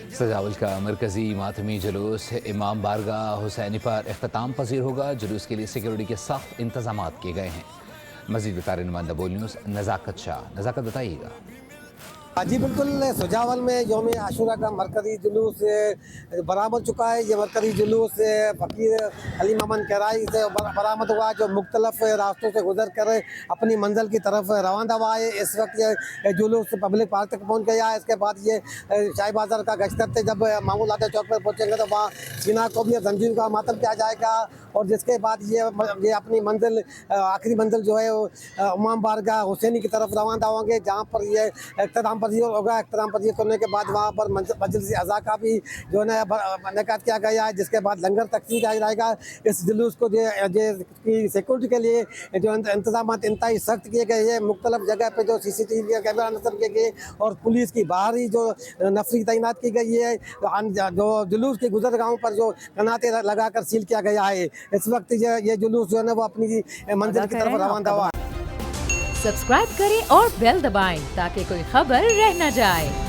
सजावल का मरकजी मातमी जुलूस इमाम बारगाह हुसैनी पर अख्ताम पजीर होगा। जुलूस के लिए सिक्योरिटी के सख्त इंतजाम किए गए हैं। मजीद बता रहे नुमाइंदा बोल न्यूज़ नज़ाकत शाह। नज़ाकत बताइएगा। जी बिल्कुल, सुजावल में यौम आशूरा का मरकज़ी जुलूस बरामद चुका है। ये मरकज़ी जुलूस फ़कीर अली मोहम्मद कराई से बरामद हुआ, जो मुख्तलिफ रास्तों से गुजर कर अपनी मंजिल की तरफ रवाना हुआ है। इस वक्त ये जुलूस पब्लिक पार्क तक पहुँच गया है। इसके बाद ये शाही बाज़ार का गश्त करते जब मामूल आते चौक पर पहुँचेंगे तो वहाँ सीना को भी जंजीर का मातम किया जाएगा, और जिसके बाद ये अपनी मंजिल आखिरी मंजिल जो है इमाम बारगाह हुसैनी की तरफ रवाना होंगे, जहाँ पर ये इख्तिताम पजीर होगा। इख्तिताम पजीर करने के बाद वहाँ पर मजलिस अज़ा का भी जो है इनेकाद किया गया है, जिसके बाद लंगर तकसीम किया जाएगा। इस जुलूस को की सिक्योरिटी के लिए जो इंतजाम इंतहाई सख्त किए गए हैं। मुख्तलिफ जगह पर जो CCTV कैमरा नस्ब किए गए और पुलिस की बाहरी जो नफरी तैनात की गई है। जो जुलूस की गुजरगाहों पर जो कनाते लगाकर सील किया गया है। इस वक्त ये जुलूस जो है ना वो अपनी मंजिल की तरफ रवाना हुआ। सब्सक्राइब करें और बेल दबाएं ताकि कोई खबर रह न जाए।